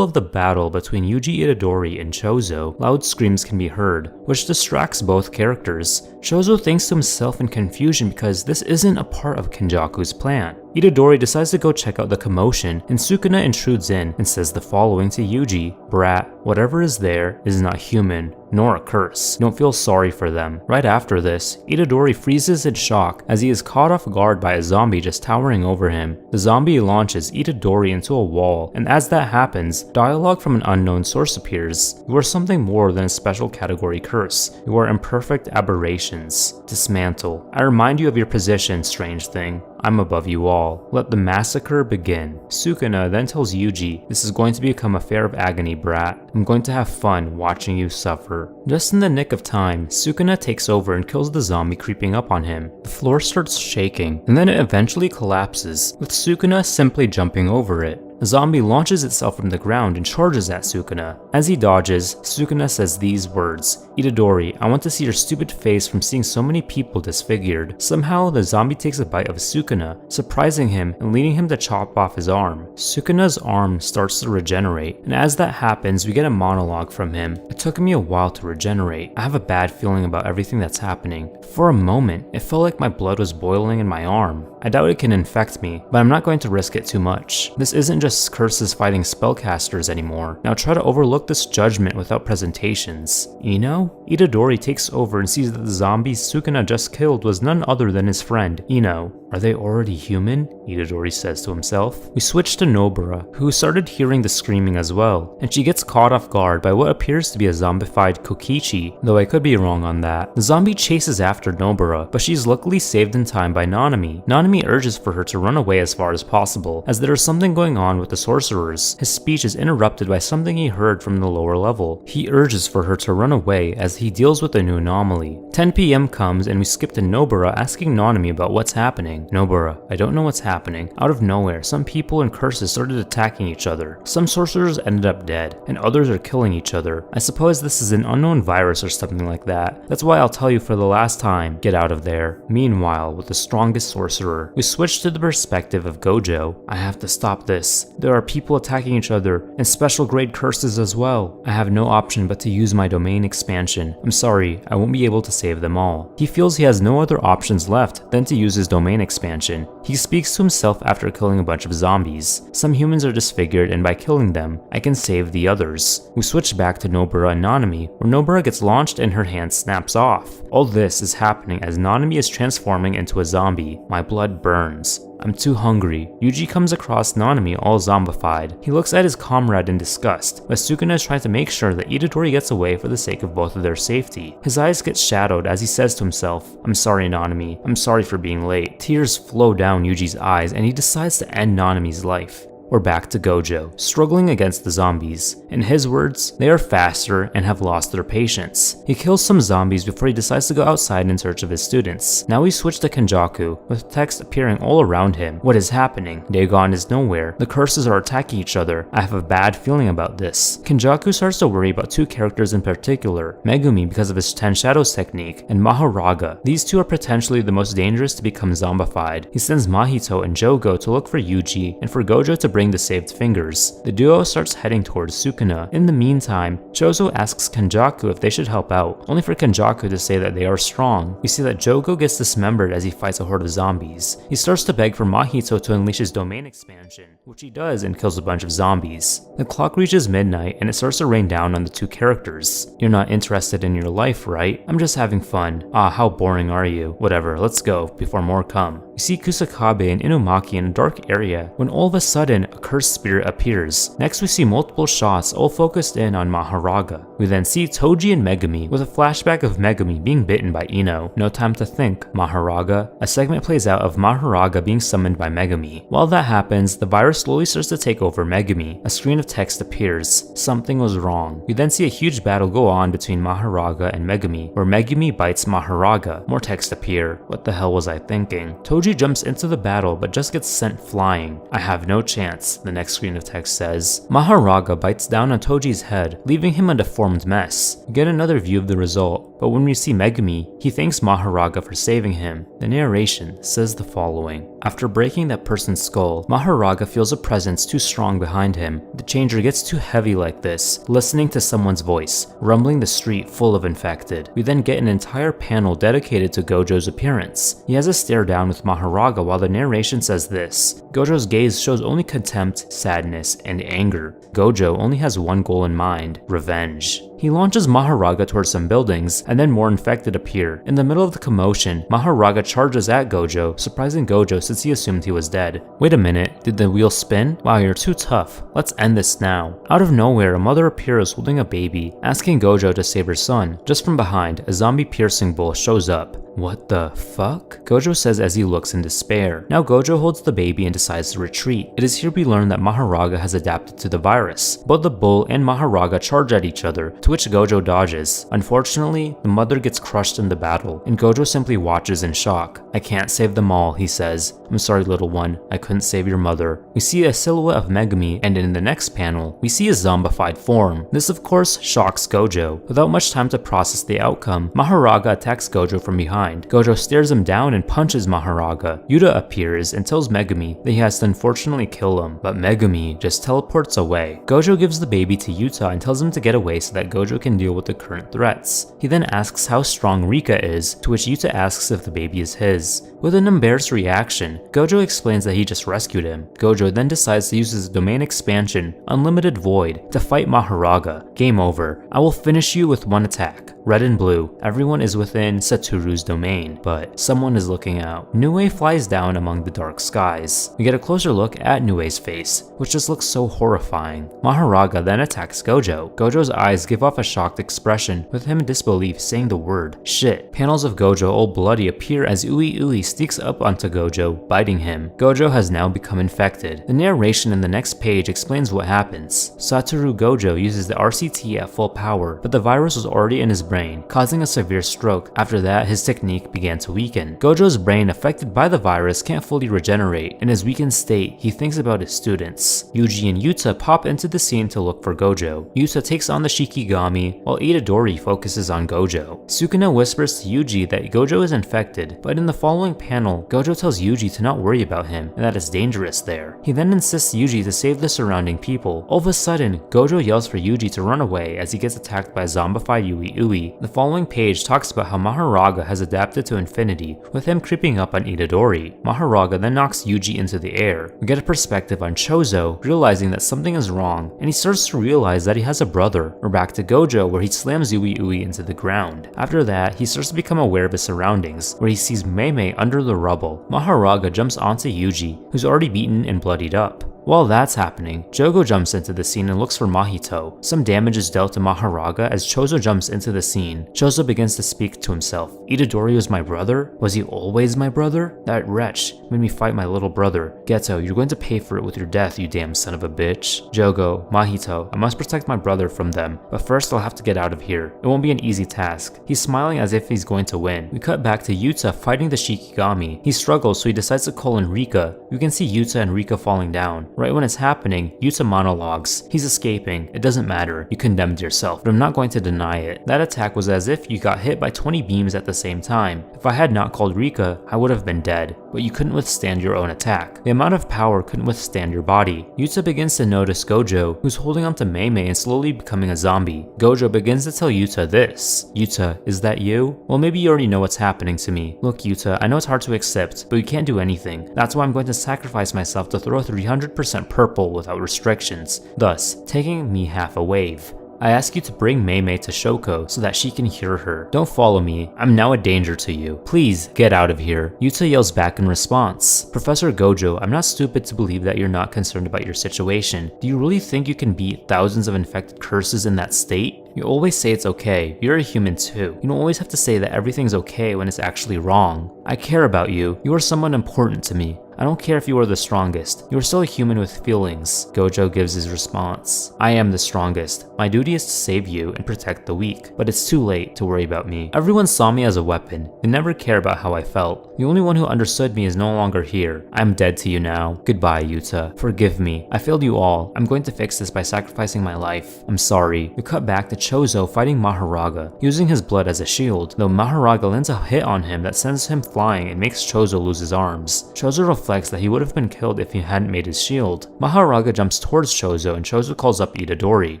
of the battle between Yuji Itadori and Chozo, loud screams can be heard, which distracts both characters. Chozo thinks to himself in confusion because this isn't a part of Kenjaku's plan. Itadori decides to go check out the commotion, and Sukuna intrudes in and says the following to Yuji: "Brat, whatever is there is not human, nor a curse. Don't feel sorry for them." Right after this, Itadori freezes in shock as he is caught off guard by a zombie just towering over him. The zombie launches Itadori into a wall, and as that happens, dialogue from an unknown source appears. "You are something more than a special category curse. You are imperfect aberrations. Dismantle. I remind you of your position, strange thing. I'm above you all. Let the massacre begin." Sukuna then tells Yuji, "This is going to become a fair of agony, brat. I'm going to have fun watching you suffer." Just in the nick of time, Sukuna takes over and kills the zombie creeping up on him. The floor starts shaking, and then it eventually collapses, with Sukuna simply jumping over it. The zombie launches itself from the ground and charges at Sukuna. As he dodges, Sukuna says these words: "Itadori, I want to see your stupid face from seeing so many people disfigured." Somehow, the zombie takes a bite of Sukuna, surprising him and leading him to chop off his arm. Sukuna's arm starts to regenerate, and as that happens, we get a monologue from him. "It took me a while to regenerate. I have a bad feeling about everything that's happening. For a moment, it felt like my blood was boiling in my arm. I doubt it can infect me, but I'm not going to risk it too much. This isn't just curses fighting spellcasters anymore. Now try to overlook this judgment without presentations." Ino? Itadori takes over and sees that the zombie Sukuna just killed was none other than his friend, Ino. "Are they already human?" Itadori says to himself. We switch to Nobara, who started hearing the screaming as well, and she gets caught off guard by what appears to be a zombified Kokichi, though I could be wrong on that. The zombie chases after Nobara, but she's luckily saved in time by Nanami. Nanami urges for her to run away as far as possible, as there is something going on with the sorcerers. His speech is interrupted by something he heard from the lower level. He urges for her to run away as he deals with a new anomaly. 10 PM comes and we skip to Nobara asking Nanami about what's happening. "Nobara, I don't know what's happening. Out of nowhere, some people and curses started attacking each other. Some sorcerers ended up dead, and others are killing each other. I suppose this is an unknown virus or something like that. That's why I'll tell you for the last time, get out of there." Meanwhile, with the strongest sorcerer, we switch to the perspective of Gojo. "I have to stop this. There are people attacking each other, and special grade curses as well. I have no option but to use my domain expansion. I'm sorry, I won't be able to save them all." He feels he has no other options left than to use his domain expansion. He speaks to himself after killing a bunch of zombies. Some humans are disfigured, and by killing them, I can save the others. We switch back to Nobara and Nanami, where Nobara gets launched and her hand snaps off. All this is happening as Nanami is transforming into a zombie. My blood burns. I'm too hungry. Yuji comes across Nanami all zombified. He looks at his comrade in disgust, but Sukuna is trying to make sure that Itadori gets away for the sake of both of their safety. His eyes get shadowed as he says to himself, "I'm sorry, Nanami. I'm sorry for being late." Tears flow down Yuji's eyes and he decides to end Nanami's life. We're back to Gojo, struggling against the zombies. In his words, they are faster and have lost their patience. He kills some zombies before he decides to go outside in search of his students. Now we switch to Kenjaku, with text appearing all around him. What is happening? Dagon is nowhere. The curses are attacking each other. I have a bad feeling about this. Kenjaku starts to worry about two characters in particular, Megumi because of his 10 Shadows technique, and Maharaga. These two are potentially the most dangerous to become zombified. He sends Mahito and Jogo to look for Yuji, and for Gojo to bring the saved fingers. The duo starts heading towards Sukuna. In the meantime, Chozo asks Kenjaku if they should help out, only for Kenjaku to say that they are strong. We see that Jogo gets dismembered as he fights a horde of zombies. He starts to beg for Mahito to unleash his domain expansion, which he does and kills a bunch of zombies. The clock reaches midnight and it starts to rain down on the two characters. "You're not interested in your life, right? I'm just having fun. Ah, how boring are you? Whatever, let's go before more come." We see Kusakabe and Inumaki in a dark area when all of a sudden a cursed spirit appears. Next we see multiple shots all focused in on Maharaga. We then see Toji and Megumi with a flashback of Megumi being bitten by Ino. No time to think, Maharaga. A segment plays out of Maharaga being summoned by Megumi. While that happens, the virus slowly starts to take over Megumi. A screen of text appears. Something was wrong. We then see a huge battle go on between Maharaga and Megumi, where Megumi bites Maharaga. More text appear. What the hell was I thinking? Toji jumps into the battle but just gets sent flying. I have no chance, the next screen of text says. Maharaga bites down on Toji's head, leaving him a deformed mess. We get another view of the result. but when we see Megumi, he thanks Mahoraga for saving him. The narration says the following. After breaking that person's skull, Mahoraga feels a presence too strong behind him. The changer gets too heavy like this, listening to someone's voice, rumbling the street full of infected. We then get an entire panel dedicated to Gojo's appearance. He has a stare down with Mahoraga while the narration says this. Gojo's gaze shows only contempt, sadness, and anger. Gojo only has one goal in mind, revenge. He launches Mahoraga towards some buildings, and then more infected appear. In the middle of the commotion, Mahoraga charges at Gojo, surprising Gojo since he assumed he was dead. Wait a minute, did the wheel spin? Wow, you're too tough. Let's end this now. Out of nowhere, a mother appears holding a baby, asking Gojo to save her son. Just from behind, a zombie piercing bull shows up. What the fuck? Gojo says as he looks in despair. Now Gojo holds the baby and decides to retreat. It is here we learn that Mahoraga has adapted to the virus. Both the bull and Mahoraga charge at each other, to which Gojo dodges. Unfortunately, the mother gets crushed in the battle, and Gojo simply watches in shock. I can't save them all, he says. I'm sorry, little one, I couldn't save your mother. We see a silhouette of Megumi, and in the next panel, we see a zombified form. This of course shocks Gojo. Without much time to process the outcome, Mahoraga attacks Gojo from behind. Gojo stares him down and punches Mahoraga. Yuta appears and tells Megumi that he has to unfortunately kill him, but Megumi just teleports away. Gojo gives the baby to Yuta and tells him to get away so that Gojo can deal with the current threats. He then asks how strong Rika is, to which Yuta asks if the baby is his. With an embarrassed reaction, Gojo explains that he just rescued him. Gojo then decides to use his domain expansion, Unlimited Void, to fight Mahoraga. Game over. I will finish you with one attack. Red and blue, everyone is within Satoru's domain, but someone is looking out. Nue flies down among the dark skies. We get a closer look at Nue's face, which just looks so horrifying. Mahoraga then attacks Gojo. Gojo's eyes give off a shocked expression, with him in disbelief saying the word shit. Panels of Gojo all bloody appear as Ui sneaks up onto Gojo, biting him. Gojo has now become infected. The narration in the next page explains what happens. Satoru Gojo uses the RCT at full power, but the virus was already in his brain, causing a severe stroke. After that, his technique began to weaken. Gojo's brain, affected by the virus, can't fully regenerate. In his weakened state, he thinks about his students. Yuji and Yuta pop into the scene to look for Gojo. Yuta takes on the Shikigami, while Itadori focuses on Gojo. Sukuna whispers to Yuji that Gojo is infected, but in the following panel, Gojo tells Yuji to not worry about him and that it's dangerous there. He then insists Yuji to save the surrounding people. All of a sudden, Gojo yells for Yuji to run away as he gets attacked by a zombified Ui. The following page talks about how Mahoraga has adapted to infinity, with him creeping up on Itadori. Mahoraga then knocks Yuji into the air. We get a perspective on Chozo, realizing that something is wrong, and he starts to realize that he has a brother. We're back to Gojo, where he slams Ui into the ground. After that, he starts to become aware of his surroundings, where he sees Mei under the rubble. Mahoraga jumps onto Yuji, who's already beaten and bloodied up. While that's happening, Jogo jumps into the scene and looks for Mahito. Some damage is dealt to Mahoraga as Chozo jumps into the scene. Chozo begins to speak to himself. Itadori was my brother? Was he always my brother? That wretch made me fight my little brother. Geto, you're going to pay for it with your death, you damn son of a bitch. Jogo, Mahito, I must protect my brother from them, but first I'll have to get out of here. It won't be an easy task. He's smiling as if he's going to win. We cut back to Yuta fighting the Shikigami. He struggles, so he decides to call in Rika. You can see Yuta and Rika falling down. Right when it's happening, Yuta monologues. He's escaping. It doesn't matter. You condemned yourself, but I'm not going to deny it. That attack was as if you got hit by 20 beams at the same time. If I had not called Rika, I would have been dead, but you couldn't withstand your own attack. The amount of power couldn't withstand your body. Yuta begins to notice Gojo, who's holding onto Mei and slowly becoming a zombie. Gojo begins to tell Yuta this. Yuta, is that you? Well, maybe you already know what's happening to me. Look, Yuta, I know it's hard to accept, but you can't do anything. That's why I'm going to sacrifice myself to throw 300% purple without restrictions, thus taking me half a wave. I ask you to bring Mei to Shoko so that she can hear her. Don't follow me. I'm now a danger to you. Please, get out of here. Yuta yells back in response. Professor Gojo, I'm not stupid to believe that you're not concerned about your situation. Do you really think you can beat thousands of infected curses in that state? You always say it's okay. You're a human too. You don't always have to say that everything's okay when it's actually wrong. I care about you. You are someone important to me. I don't care if you are the strongest. You are still a human with feelings. Gojo gives his response. I am the strongest. My duty is to save you and protect the weak, but it's too late to worry about me. Everyone saw me as a weapon. They never cared about how I felt. The only one who understood me is no longer here. I'm dead to you now. Goodbye, Yuta. Forgive me. I failed you all. I'm going to fix this by sacrificing my life. I'm sorry. We cut back to Chozo fighting Mahoraga, using his blood as a shield, though Mahoraga lands a hit on him that sends him flying and makes Chozo lose his arms. Chozo reflects that he would have been killed if he hadn't made his shield. Mahoraga jumps towards Chozo and Chozo calls up Itadori.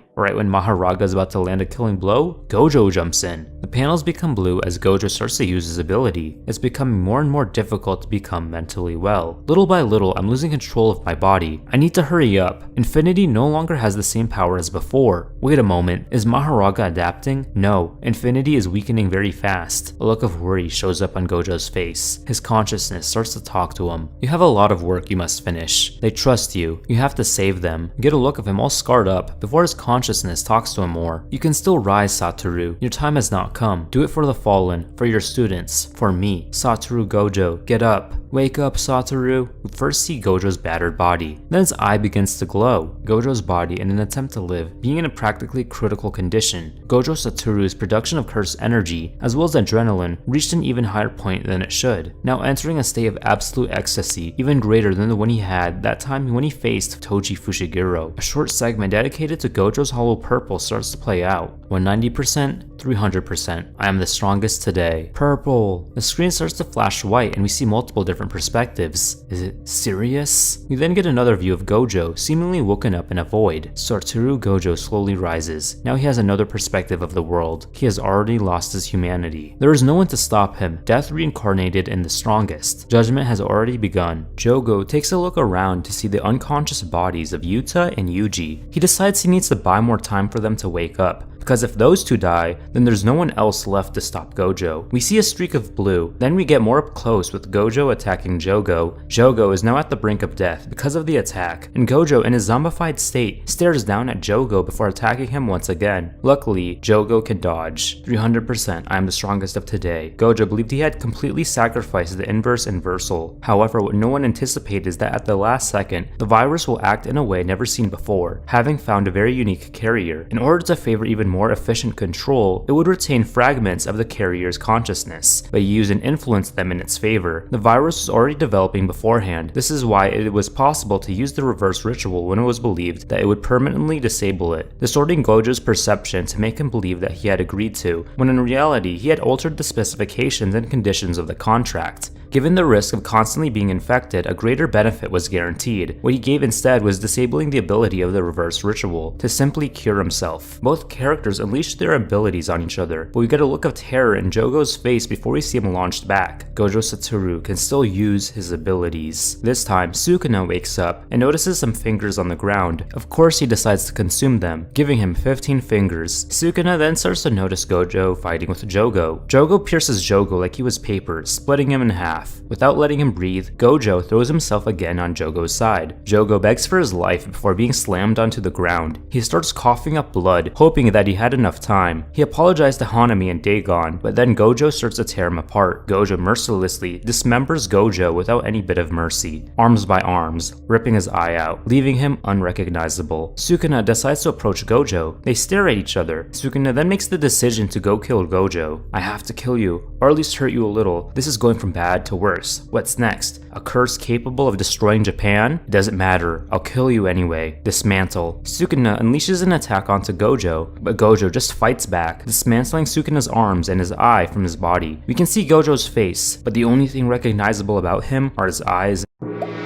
Right when Mahoraga is about to land a killing blow, Gojo jumps in. The panels become blue as Gojo starts to use his ability. It's becoming more and more difficult to become mentally well. Little by little, I'm losing control of my body. I need to hurry up. Infinity no longer has the same power as before. Wait a moment, is Mahoraga adapting? No, Infinity is weakening very fast. A look of worry shows up on Gojo's face. His consciousness starts to talk to him. You have a lot of work you must finish. They trust you. You have to save them. Get a look of him all scarred up before his consciousness talks to him more. You can still rise, Satoru. Your time has not come. Do it for the fallen, for your students, for me. Satoru Gojo, get up. Wake up, Satoru. We first see Gojo's battered body. Then his eye begins to glow. Gojo's body, in an attempt to live, being in a practically critical condition. Gojo Satoru's production of cursed energy, as well as adrenaline, reached an even higher point than it should, now entering a state of absolute ecstasy, even greater than the one he had that time when he faced Toji Fushiguro. A short segment dedicated to Gojo's hollow purple starts to play out. 190%, 300%. I am the strongest today. Purple. The screen starts to flash white and we see multiple different perspectives. Is it serious? We then get another view of Gojo, seemingly woken up in a void. Satoru Gojo slowly rises. Now he has another perspective of the world. He has already lost his humanity. There is no one to stop him. Death reincarnated in the strongest. Judgment has already begun. Jogo takes a look around to see the unconscious bodies of Yuta and Yuji. He decides he needs to buy more time for them to wake up, because if those two die, then there's no one else left to stop Gojo. We see a streak of blue, then we get more up close with Gojo attacking Jogo. Jogo is now at the brink of death because of the attack, and Gojo in his zombified state stares down at Jogo before attacking him once again. Luckily, Jogo can dodge. 300%, I am the strongest of today. Gojo believed he had completely sacrificed the inverse inversal. However, what no one anticipated is that at the last second, the virus will act in a way never seen before, having found a very unique carrier. In order to favor even more efficient control, it would retain fragments of the carrier's consciousness, but use and influence them in its favor. The virus was already developing beforehand. This is why it was possible to use the reverse ritual when it was believed that it would permanently disable it, distorting Gojo's perception to make him believe that he had agreed to, when in reality he had altered the specifications and conditions of the contract. Given the risk of constantly being infected, a greater benefit was guaranteed. What he gave instead was disabling the ability of the reverse ritual to simply cure himself. Both characters unleash their abilities on each other, but we get a look of terror in Jogo's face before we see him launched back. Gojo Satoru can still use his abilities. This time, Sukuna wakes up and notices some fingers on the ground. Of course, he decides to consume them, giving him 15 fingers. Sukuna then starts to notice Gojo fighting with Jogo. Jogo pierces Jogo like he was paper, splitting him in half. Without letting him breathe, Gojo throws himself again on Jogo's side. Jogo begs for his life before being slammed onto the ground. He starts coughing up blood, hoping that he had enough time. He apologized to Hanami and Dagon, but then Gojo starts to tear him apart. Gojo mercilessly dismembers Gojo without any bit of mercy, arms by arms, ripping his eye out, leaving him unrecognizable. Sukuna decides to approach Gojo. They stare at each other. Sukuna then makes the decision to go kill Gojo. I have to kill you, or at least hurt you a little. This is going from bad to worse. What's next? A curse capable of destroying Japan? It doesn't matter. I'll kill you anyway. Dismantle. Sukuna unleashes an attack onto Gojo, but Gojo just fights back, dismantling Sukuna's arms and his eye from his body. We can see Gojo's face, but the only thing recognizable about him are his eyes.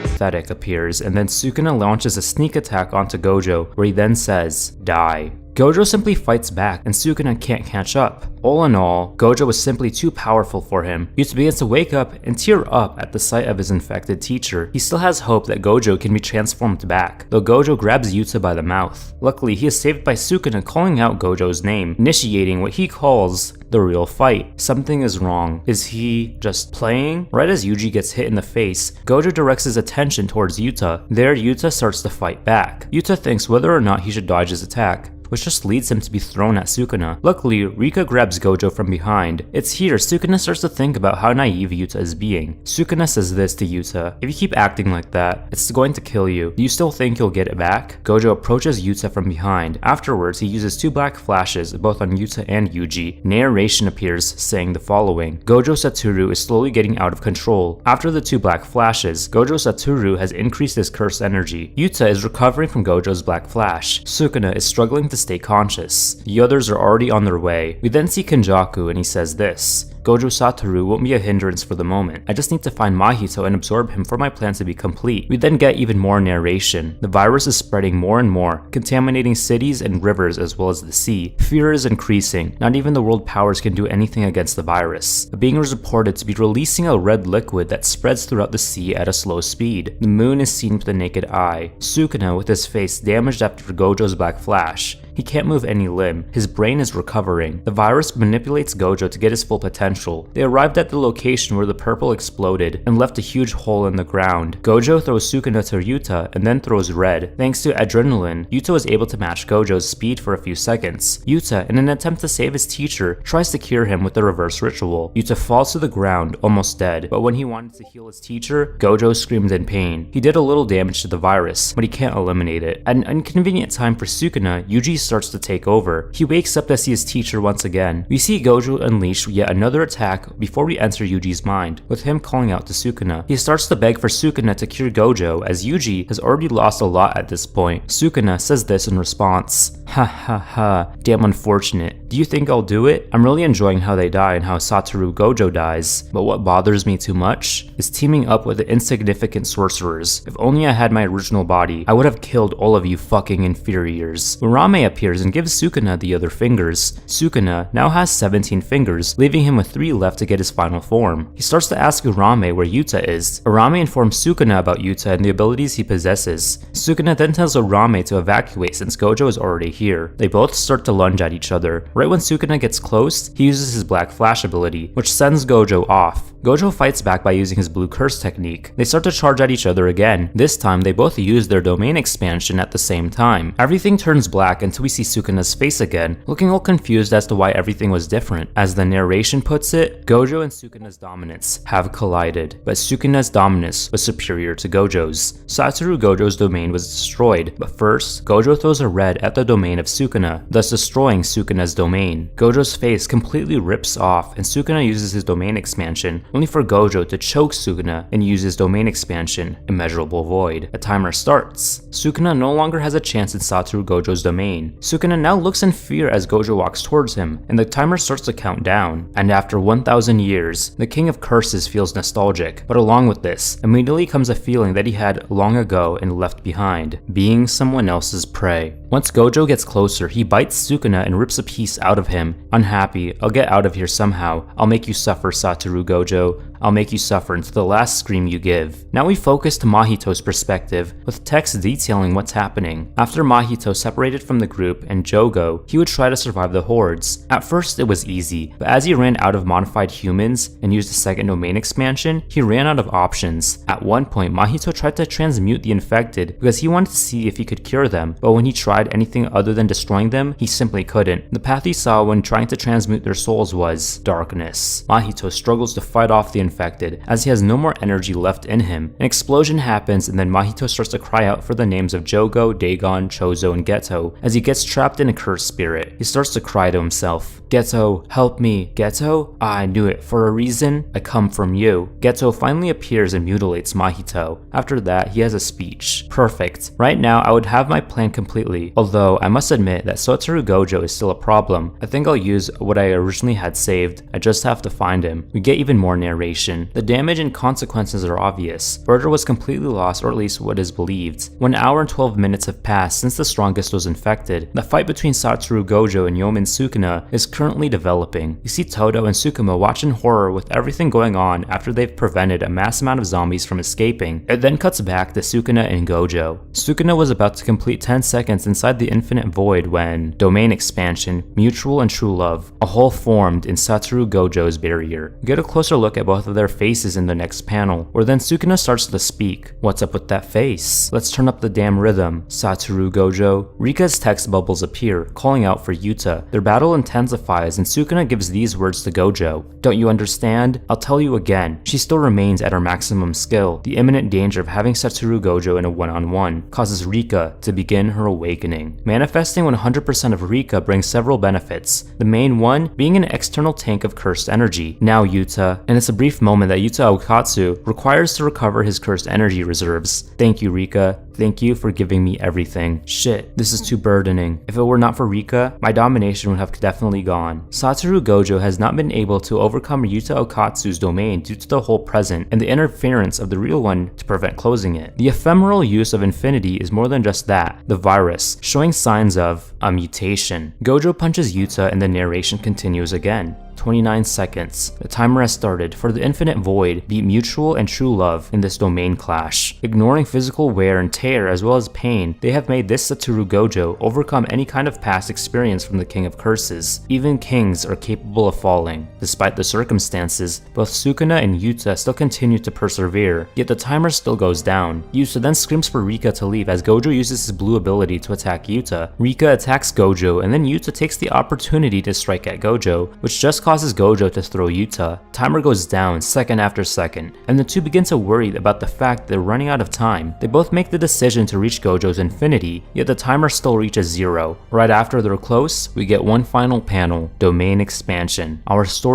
Pathetic appears, and then Sukuna launches a sneak attack onto Gojo, where he then says, "Die." Gojo simply fights back, and Sukuna can't catch up. All in all, Gojo was simply too powerful for him. Yuta begins to wake up and tear up at the sight of his infected teacher. He still has hope that Gojo can be transformed back, though Gojo grabs Yuta by the mouth. Luckily, he is saved by Sukuna calling out Gojo's name, initiating what he calls the real fight. Something is wrong. Is he just playing? Right as Yuji gets hit in the face, Gojo directs his attention towards Yuta. There, Yuta starts to fight back. Yuta thinks whether or not he should dodge his attack, which just leads him to be thrown at Sukuna. Luckily, Rika grabs Gojo from behind. It's here Sukuna starts to think about how naive Yuta is being. Sukuna says this to Yuta: "If you keep acting like that, it's going to kill you. Do you still think you'll get it back?" Gojo approaches Yuta from behind. Afterwards, he uses two black flashes, both on Yuta and Yuji. Narration appears saying the following: Gojo Satoru is slowly getting out of control. After the two black flashes, Gojo Satoru has increased his curse energy. Yuta is recovering from Gojo's black flash. Sukuna is struggling to stay conscious. The others are already on their way. We then see Kenjaku and he says this: Gojo Satoru won't be a hindrance for the moment. I just need to find Mahito and absorb him for my plan to be complete. We then get even more narration. The virus is spreading more and more, contaminating cities and rivers as well as the sea. Fear is increasing. Not even the world powers can do anything against the virus. A being is reported to be releasing a red liquid that spreads throughout the sea at a slow speed. The moon is seen with the naked eye. Sukuna with his face damaged after Gojo's black flash. He can't move any limb. His brain is recovering. The virus manipulates Gojo to get his full potential. They arrived at the location where the purple exploded and left a huge hole in the ground. Gojo throws Sukuna to Yuta and then throws red. Thanks to adrenaline, Yuta was able to match Gojo's speed for a few seconds. Yuta, in an attempt to save his teacher, tries to cure him with the reverse ritual. Yuta falls to the ground, almost dead, but when he wanted to heal his teacher, Gojo screamed in pain. He did a little damage to the virus, but he can't eliminate it. At an inconvenient time for Sukuna, Yuji starts to take over. He wakes up to see his teacher once again. We see Gojo unleash yet another attack before we enter Yuji's mind, with him calling out to Sukuna. He starts to beg for Sukuna to cure Gojo, as Yuji has already lost a lot at this point. Sukuna says this in response: "Ha ha ha, damn unfortunate. Do you think I'll do it? I'm really enjoying how they die and how Satoru Gojo dies, but what bothers me too much is teaming up with the insignificant sorcerers. If only I had my original body, I would have killed all of you fucking inferiors." Urame appears and gives Sukuna the other fingers. Sukuna now has 17 fingers, leaving him with 3 left to get his final form. He starts to ask Urame where Yuta is. Urame informs Sukuna about Yuta and the abilities he possesses. Sukuna then tells Urame to evacuate since Gojo is already here. They both start to lunge at each other. Right when Sukuna gets close, he uses his black flash ability, which sends Gojo off. Gojo fights back by using his blue curse technique. They start to charge at each other again. This time, they both use their domain expansion at the same time. Everything turns black until we see Sukuna's face again, looking all confused as to why everything was different. As the narration puts it, Gojo and Sukuna's dominance have collided, but Sukuna's dominance was superior to Gojo's. Satoru Gojo's domain was destroyed, but first, Gojo throws a red at the domain of Sukuna, thus destroying Sukuna's domain. Gojo's face completely rips off, and Sukuna uses his domain expansion, only for Gojo to choke Sukuna and use his domain expansion, Immeasurable Void. A timer starts. Sukuna no longer has a chance in Satoru Gojo's domain. Sukuna now looks in fear as Gojo walks towards him, and the timer starts to count down. And after 1,000 years, the King of Curses feels nostalgic, but along with this, immediately comes a feeling that he had long ago and left behind, being someone else's prey. Once Gojo gets closer, he bites Sukuna and rips a piece out of him. Unhappy, "I'll get out of here somehow. I'll make you suffer, Satoru Gojo. I'll make you suffer until the last scream you give." Now we focus to Mahito's perspective, with text detailing what's happening. After Mahito separated from the group and Jogo, he would try to survive the hordes. At first it was easy, but as he ran out of modified humans and used a second domain expansion, he ran out of options. At one point, Mahito tried to transmute the infected because he wanted to see if he could cure them, but when he tried anything other than destroying them, he simply couldn't. The path he saw when trying to transmute their souls was darkness. Mahito struggles to fight off the infected as he has no more energy left in him. An explosion happens and then Mahito starts to cry out for the names of Jogo, Dagon, Chozo, and Geto as he gets trapped in a cursed spirit. He starts to cry to himself, "Geto, help me. Geto? I knew it. For a reason, I come from you." Geto finally appears and mutilates Mahito. After that, he has a speech. Perfect. Right now, I would have my plan completely, although I must admit that Satoru Gojo is still a problem. I think I'll use what I originally had saved. I just have to find him. We get even more narration. The damage and consequences are obvious. Order was completely lost, or at least what is believed. 1 hour and 12 minutes have passed since the strongest was infected. The fight between Satoru Gojo and Yomen Sukuna is currently developing. You see Todo and Sukuma watch in horror with everything going on after they've prevented a mass amount of zombies from escaping. It then cuts back to Sukuna and Gojo. Sukuna was about to complete 10 seconds inside the infinite void when domain expansion, mutual and true love, a hole formed in Satoru Gojo's barrier. We get a closer look at both of their faces in the next panel, where then Sukuna starts to speak. "What's up with that face? Let's turn up the damn rhythm, Satoru Gojo." Rika's text bubbles appear, calling out for Yuta. Their battle intensifies and Sukuna gives these words to Gojo. "Don't you understand? I'll tell you again. She still remains at her maximum skill. The imminent danger of having Satoru Gojo in a one-on-one causes Rika to begin her awakening." Manifesting 100% of Rika brings several benefits, the main one being an external tank of cursed energy. Now Yuta, and it's a brief moment that Yuta Aokatsu requires to recover his cursed energy reserves. "Thank you, Rika. Thank you for giving me everything. Shit, this is too burdening. If it were not for Rika, my domination would have definitely gone. Satoru Gojo has not been able to overcome Yuta Okatsu's domain due to the hole present and the interference of the real one to prevent closing it. The ephemeral use of infinity is more than just that, the virus, showing signs of a mutation. Gojo punches Yuta and the narration continues again. 29 seconds. The timer has started for the infinite void beat mutual and true love in this domain clash. Ignoring physical wear and tear as well as pain, they have made this Satoru Gojo overcome any kind of past experience from the King of Curses. Even kings are capable of falling. Despite the circumstances, both Sukuna and Yuta still continue to persevere, yet the timer still goes down. Yuta then screams for Rika to leave as Gojo uses his blue ability to attack Yuta. Rika attacks Gojo and then Yuta takes the opportunity to strike at Gojo, which just causes Gojo to throw Yuta. Timer goes down second after second, and the two begin to worry about the fact that they're running out of time. They both make the decision to reach Gojo's infinity, yet the timer still reaches 0. Right after they're close, we get one final panel, domain expansion. Our story